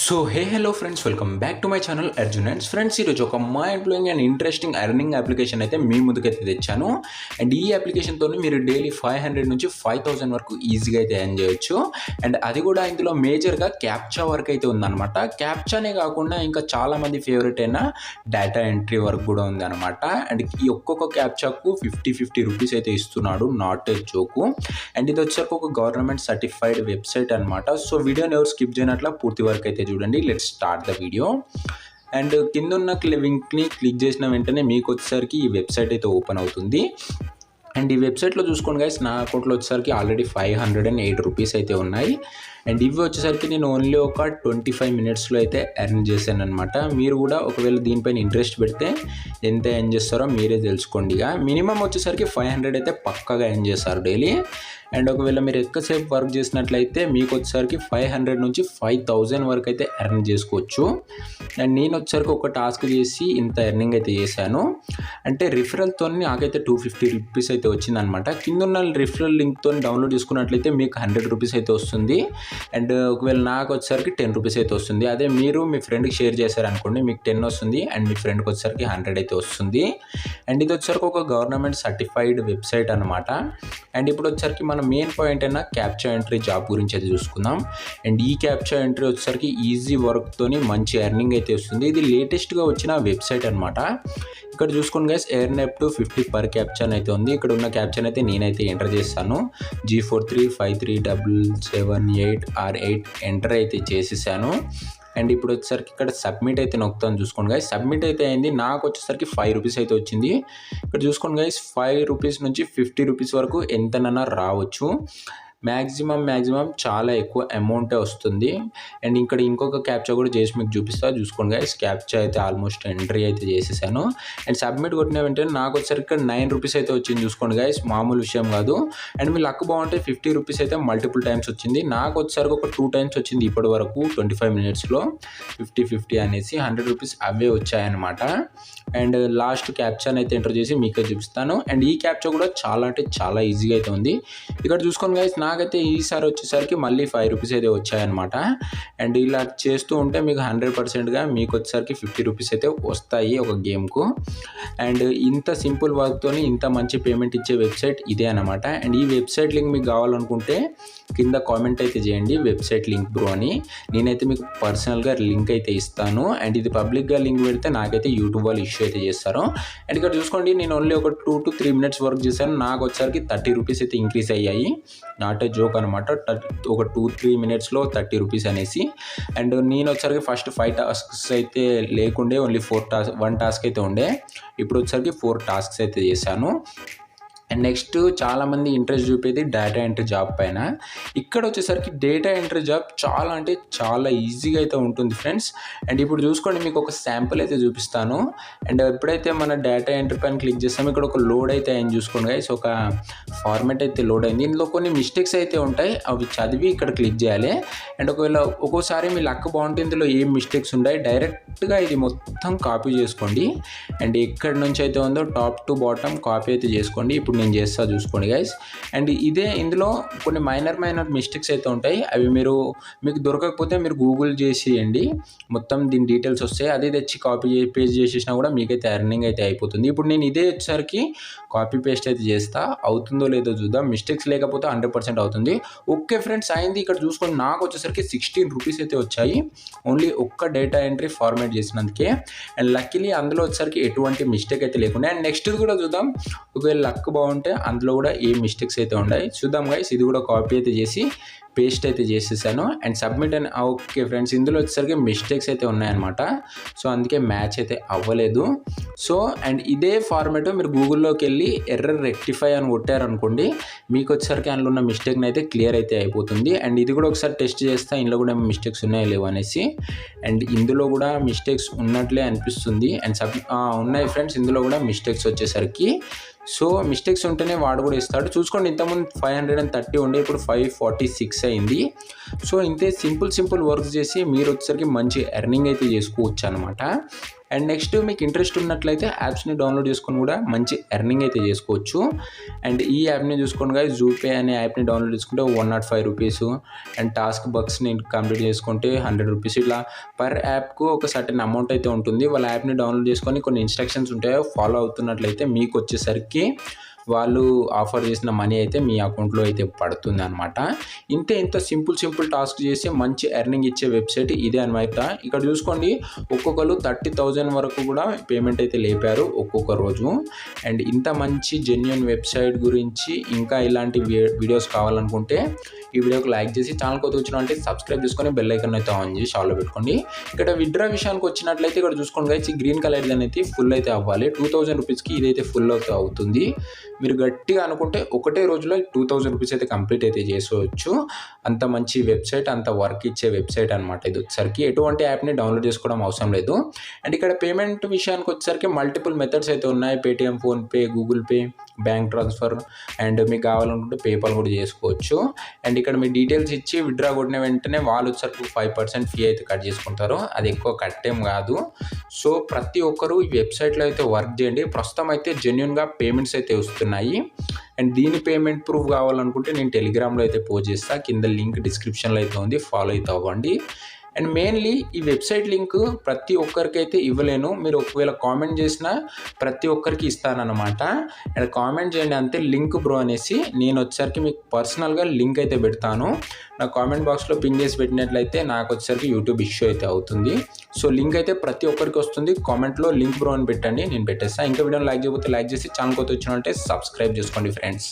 So hello friends, welcome back to my channel Arjun and friends. ఈరోజు ఒక mind blowing and interesting earning application అయితే మీ ముందుకైతే తెచ్చాను. And ఈ అప్లికేషన్తో మీరు డైలీ 500 నుంచి 5000 వరకు ఈజీగా అయితే ఎర్న్ చేయొచ్చు. అండ్ అది కూడా ఇందులో మేజర్గా క్యాప్చా వర్క్ అయితే ఉందన్నమాట. క్యాప్చానే కాకుండా ఇంకా చాలామంది ఫేవరెట్ అయిన డేటా ఎంట్రీ వర్క్ కూడా ఉందన్నమాట. అండ్ ఈ ఒక్కొక్క క్యాప్చాకు 50 రూపీస్ అయితే ఇస్తున్నాడు, నాట్ ఏ జోకు. అండ్ ఇది వచ్చేసరికి ఒక గవర్నమెంట్ సర్టిఫైడ్ వెబ్సైట్ అనమాట. సో వీడియోని ఎవరు స్కిప్ చేయనట్ల పూర్తి వరకు అయితే చూడండి. Let's start the video. And కింద ఉన్న లింక్ని క్లిక్ చేసిన వెంటనే మీకు వచ్చేసరికి ఈ వెబ్సైట్ అయితే ఓపెన్ అవుతుంది. అండ్ ఈ వెబ్సైట్లో చూసుకోండి గైస్, నా అకౌంట్లో వచ్చేసరికి ఆల్రెడీ 508 రూపీస్ అయితే ఉన్నాయి. అండ్ ఇవి వచ్చేసరికి నేను ఓన్లీ ఒక 25 మినిట్స్లో అయితే ఎర్న్ చేశాను అనమాట. మీరు కూడా ఒకవేళ దీనిపైన ఇంట్రెస్ట్ పెడితే ఎంత ఎర్న్ చేస్తారో మీరే తెలుసుకోండి. ఇక మినిమం వచ్చేసరికి 500 అయితే పక్కాగా ఎర్న్ చేస్తారు డైలీ. అండ్ ఒకవేళ మీరు ఎక్కువసేపు వర్క్ చేసినట్లయితే మీకు వచ్చేసరికి 500 నుంచి 5000 వరకు అయితే ఎర్న్ చేసుకోవచ్చు. అండ్ నేను వచ్చేసరికి ఒక టాస్క్ చేసి ఇంత ఎర్నింగ్ అయితే చేశాను. అంటే రిఫరల్తో నాకైతే 250 రూపీస్ అయితే వచ్చిందనమాట. కింద ఉన్న రిఫరల్ లింక్తో డౌన్లోడ్ చేసుకున్నట్లయితే మీకు 100 రూపీస్ అయితే వస్తుంది. అండ్ ఒకవేళ నాకు వచ్చేసరికి 10 రూపీస్ అయితే వస్తుంది. అదే మీరు మీ ఫ్రెండ్కి షేర్ చేశారనుకోండి, మీకు 10 వస్తుంది. అండ్ మీ ఫ్రెండ్కి వచ్చేసరికి 100 అయితే వస్తుంది. అండ్ ఇది వచ్చేసరికి ఒక గవర్నమెంట్ సర్టిఫైడ్ వెబ్సైట్ అనమాట. అండ్ ఇప్పుడు వచ్చేసరికి మన మెయిన్ పాయింట్ అయినా క్యాప్చా ఎంట్రీ జాబ్ గురించి అయితే చూసుకుందాం. అండ్ ఈ క్యాప్చా ఎంట్రీ వచ్చేసరికి ఈజీ వర్క్తోని మంచి ఎర్నింగ్ అయితే వస్తుంది. ఇది లేటెస్ట్గా వచ్చిన వెబ్సైట్ అనమాట. ఇక్కడ చూసుకోండి guys, earn up to 50 per క్యాప్చాన్ అయితే ఉంది. ఇక్కడ ఉన్న క్యాప్చాన్ అయితే నేనైతే ఎంటర్ చేస్తాను. G43537778R8 ఎంటర్ అయితే చేసేసాను. అండ్ ఇప్పుడు వచ్చేసరికి ఇక్కడ సబ్మిట్ అయితే నొక్కుతాను. చూసుకోండి గైస్, సబ్మిట్ అయితే అయింది. నాకు వచ్చేసరికి 5 రూపీస్ అయితే వచ్చింది. ఇక్కడ చూసుకోండి గైస్, 5 రూపీస్ నుంచి 50 రూపీస్ వరకు ఎంతనన్నా రావచ్చు. మ్యాక్సిమం చాలా ఎక్కువ అమౌంటే వస్తుంది. అండ్ ఇక్కడ ఇంకొక క్యాప్చా కూడా చేసి మీకు చూపిస్తా. చూసుకోండి గైస్, క్యాప్చా అయితే ఆల్మోస్ట్ ఎంట్రీ అయితే చేసేసాను. అండ్ సబ్మిట్ కొట్టిన వెంటనే నాకు వచ్చేసరికి ఇక్కడ 9 రూపీస్ అయితే వచ్చింది. చూసుకోండి గైస్, మామూలు విషయం కాదు. అండ్ మీ లక్ బాగుంటే 50 రూపీస్ అయితే మల్టిపుల్ టైమ్స్ వచ్చింది. నాకు వచ్చేసరికి ఒక 2 టైమ్స్ వచ్చింది ఇప్పటి వరకు 25 మినిట్స్లో. 50 అనేసి 100 రూపీస్ అవే వచ్చాయన్నమాట. అండ్ లాస్ట్ క్యాప్చాని అయితే ఎంటర్ చేసి మీకే చూపిస్తాను. అండ్ ఈ క్యాప్చా కూడా చాలా అంటే చాలా ఈజీగా అయితే ఉంది. ఇక్కడ చూసుకోండి గైస్, నాకైతే ఈసారి వచ్చేసరికి మళ్ళీ 5 రూపీస్ అయితే వచ్చాయన్నమాట. అండ్ ఇలా చేస్తూ ఉంటే మీకు 100%గా మీకు వచ్చేసరికి 50 రూపీస్ అయితే వస్తాయి ఒక గేమ్కు. అండ్ ఇంత సింపుల్ వర్క్తో ఇంత మంచి పేమెంట్ ఇచ్చే వెబ్సైట్ ఇదే అనమాట. అండ్ ఈ వెబ్సైట్ లింక్ మీకు కావాలనుకుంటే కింద కామెంట్ అయితే చేయండి, వెబ్సైట్ లింక్ బ్రో అని. నేనైతే మీకు పర్సనల్గా లింక్ అయితే ఇస్తాను. అండ్ ఇది పబ్లిక్గా లింక్ పెడితే నాకైతే యూట్యూబ్ వాళ్ళు ఇష్యూ అయితే చేస్తారు. అండ్ ఇక్కడ చూసుకోండి, నేను ఓన్లీ ఒక 2 to 3 మినిట్స్ వర్క్ చేశాను. నాకు వచ్చేసరికి 30 రూపీస్ అయితే ఇంక్రీజ్ అయ్యాయి. నాట్ ఏ జోక్ అనమాట. ఒక 2-3 మినిట్స్లో 30 రూపీస్ అనేసి. అండ్ నేను వచ్చేసరికి ఫస్ట్ 5 టాస్క్స్ అయితే లేకుండే, ఓన్లీ 1 టాస్క్ అయితే ఉండే. ఇప్పుడు వచ్చేసరికి 4 టాస్క్స్ అయితే చేశాను. అండ్ నెక్స్ట్ చాలామంది ఇంట్రెస్ట్ చూపేది డేటా ఎంట్రీ జాబ్ పైన. ఇక్కడ వచ్చేసరికి డేటా ఎంట్రీ జాబ్ చాలా అంటే చాలా ఈజీగా అయితే ఉంటుంది ఫ్రెండ్స్. అండ్ ఇప్పుడు చూసుకోండి, మీకు ఒక శాంపుల్ అయితే చూపిస్తాను. అండ్ ఎప్పుడైతే మన డేటా ఎంట్రీ పైన క్లిక్ చేస్తామో ఇక్కడ ఒక లోడ్ అయితే అయింది. చూసుకోండి గైస్, ఒక ఫార్మాట్ అయితే లోడ్ అయింది. ఇందులో కొన్ని మిస్టేక్స్ అయితే ఉంటాయి, అవి చదివి ఇక్కడ క్లిక్ చేయాలి. అండ్ ఒకవేళ ఒక్కోసారి మీ లక్ బాగుంటే ఇందులో ఏం మిస్టేక్స్ ఉంటాయి, డైరెక్ట్గా ఇది మొత్తం కాపీ చేసుకోండి. అండ్ ఎక్కడి నుంచి అయితే ఉందో టాప్ టు బాటమ్ కాపీ అయితే చేసుకోండి. ఇప్పుడు నేను చేస్తా, చూసుకోండి గైస్. అండ్ ఇదే ఇందులో కొన్ని మైనర్ మిస్టేక్స్ అయితే ఉంటాయి. అవి మీకు దొరకకపోతే మీరు గూగుల్ చేసేయండి, మొత్తం దీని డీటెయిల్స్ వస్తాయి. అదే తెచ్చి కాపీ పేస్ట్ చేసేసినా కూడా మీకైతే ఎర్నింగ్ అయితే అయిపోతుంది. ఇప్పుడు నేను ఇదే వచ్చేసరికి కాపీ పేస్ట్ అయితే చేస్తా, అవుతుందో లేదో చూద్దాం. మిస్టేక్స్ లేకపోతే 100% అవుతుంది. ఓకే ఫ్రెండ్స్, అయింది. ఇక్కడ చూసుకోండి, నాకు వచ్చేసరికి 16 రూపీస్ అయితే వచ్చాయి, ఓన్లీ ఒక్క డేటా ఎంట్రీ ఫార్మాట్ చేసినందుకే. అండ్ లక్కీలీ అందులో వచ్చేసరికి ఎటువంటి మిస్టేక్ అయితే లేకుండా. అండ్ నెక్స్ట్ కూడా చూద్దాం, ఒకవేళ లక్ బాగుంటే అందులో కూడా ఏ మిస్టేక్స్ అయితే ఉన్నాయి చూద్దాం గైస్. ఇది కూడా కాపీ అయితే చేసి పేస్ట్ అయితే చేసేసాను. అండ్ సబ్మిట్ అని. ఓకే ఫ్రెండ్స్, ఇందులో వచ్చేసరికి మిస్టేక్స్ అయితే ఉన్నాయన్నమాట. సో అందుకే మ్యాచ్ అయితే అవ్వలేదు. సో అండ్ ఇదే ఫార్మాట్ మీరు గూగుల్లోకి వెళ్ళి ఎర్రర్ రెక్టిఫై అని కొట్టారనుకోండి, మీకు వచ్చేసరికి అందులో ఉన్న మిస్టేక్ని అయితే క్లియర్ అయితే అయిపోతుంది. అండ్ ఇది కూడా ఒకసారి టెస్ట్ చేస్తా, ఇందులో కూడా మిస్టేక్స్ ఉన్నాయో లేవు అనేసి. అండ్ ఇందులో కూడా మిస్టేక్స్ ఉన్నట్లే అనిపిస్తుంది. అండ్ ఉన్నాయి ఫ్రెండ్స్, ఇందులో కూడా మిస్టేక్స్ వచ్చేసరికి. సో మిస్టేక్స్ ఉంటేనే వాడు కూడా ఇస్తాడు. చూసుకోండి, ఇంతకుముందు 530 ఉండే, ఇప్పుడు 546 అయింది. సో ఇంతే సింపుల్ వర్క్స్ చేసి మీరు వచ్చేసరికి మంచి ఎర్నింగ్ అయితే చేసుకోవచ్చు అనమాట. అండ్ నెక్స్ట్ మీకు ఇంట్రెస్ట్ ఉన్నట్లయితే యాప్స్ని డౌన్లోడ్ చేసుకొని కూడా మంచి ఎర్నింగ్ అయితే చేసుకోవచ్చు. అండ్ ఈ యాప్ని చూసుకోండి గైస్, జూపే అనే యాప్ని డౌన్లోడ్ చేసుకుంటే 105 రూపీస్, అండ్ టాస్క్ బక్స్ని కంప్లీట్ చేసుకుంటే 100 రూపీస్. ఇట్లా పర్ యాప్కు ఒక సర్టెన్ అమౌంట్ అయితే ఉంటుంది. వాళ్ళ యాప్ని డౌన్లోడ్ చేసుకొని కొన్ని ఇన్స్ట్రక్షన్స్ ఉంటాయో ఫాలో అవుతున్నట్లయితే మీకు వచ్చేసరికి వాళ్ళు ఆఫర్ చేసిన మనీ అయితే మీ అకౌంట్లో అయితే పడుతుంది అనమాట. ఇంత సింపుల్ టాస్క్ చేసి మంచి ఎర్నింగ్ ఇచ్చే వెబ్సైట్ ఇదే అనమాట. ఇక్కడ చూసుకోండి, ఒక్కొక్కరు 30,000 వరకు కూడా పేమెంట్ అయితే లేపారు ఒక్కొక్క రోజు. అండ్ ఇంత మంచి జెన్యూన్ వెబ్సైట్ గురించి ఇంకా ఇలాంటి వీడియోస్ కావాలనుకుంటే ఈ వీడియోకి లైక్ చేసి ఛానల్ కొత్త వచ్చిన అంటే సబ్స్క్రైబ్ చేసుకొని బెల్ ఐకాన్ అయితే ఆన్ చేసి ఆల్లో పెట్టుకోండి. ఇక్కడ విత్డ్రా విషయానికి వచ్చినట్లయితే ఇక్కడ చూసుకోండి గైస్, ఈ గ్రీన్ కలర్ అనేది ఫుల్ అయితే అవ్వాలి. 2000 రూపీస్కి ఇదైతే ఫుల్ అయితే అవుతుంది. మీరు గట్టిగా అనుకుంటే ఒకటే రోజులో 2000 రూపీస్ అయితే కంప్లీట్ అయితే చేసుకోవచ్చు. అంత మంచి వెబ్సైట్, అంత వర్క్ ఇచ్చే వెబ్సైట్ అనమాట. ఇది వచ్చేసరికి ఎటువంటి యాప్ని డౌన్లోడ్ చేసుకోవడం అవసరం లేదు. అండ్ ఇక్కడ పేమెంట్ విషయానికి వచ్చేసరికి మల్టిపుల్ మెథడ్స్ అయితే ఉన్నాయి. Paytm, PhonePe, Google pay, bank transfer, and మీకు కావాలనుకుంటే పేపాల్ కూడా చేసుకోవచ్చు. అండ్ ఇక్కడ మీ డీటెయిల్స్ ఇచ్చి విత్డ్రా కొట్టిన వెంటనే వాళ్ళు వచ్చేసరికి 5% ఫీ అయితే కట్ చేసుకుంటారు. అది ఎక్కువ కట్టేం కాదు. సో ప్రతి ఒక్కరూ ఈ వెబ్సైట్లో అయితే వర్క్ చేయండి. ప్రస్తుతం అయితే జెన్యూన్గా పేమెంట్స్ అయితే వస్తున్నాయి. అండ్ దీని పేమెంట్ ప్రూఫ్ కావాలనుకుంటే నేను టెలిగ్రామ్లో అయితే పోస్ట్ చేస్తాను, కింద లింక్ డిస్క్రిప్షన్లో అయితే ఉంది, ఫాలో అయితే అవ్వండి. అండ్ మెయిన్లీ ఈ వెబ్సైట్ లింక్ ప్రతి ఒక్కరికి అయితే ఇవ్వలేను. మీరు ఒకవేళ కామెంట్ చేసినా ప్రతి ఒక్కరికి ఇస్తానన్నమాట. అండ్ కామెంట్ చేయండి అంతే, లింక్ బ్రో అనేసి. నేను వచ్చేసరికి మీకు పర్సనల్గా లింక్ అయితే పెడతాను. నా కామెంట్ బాక్స్లో పిన్ చేసి పెట్టినట్లయితే నాకు వచ్చేసరికి యూట్యూబ్ ఇష్యూ అయితే అవుతుంది. సో లింక్ అయితే ప్రతి ఒక్కరికి వస్తుంది. కామెంట్లో లింక్ బ్రో అని పెట్టండి, నేను పెట్టేస్తాను. ఇంకా వీడియోని లైక్ చేయకపోతే లైక్ చేసి ఛానల్ కొత్త వచ్చినంటే సబ్స్క్రైబ్ చేసుకోండి ఫ్రెండ్స్.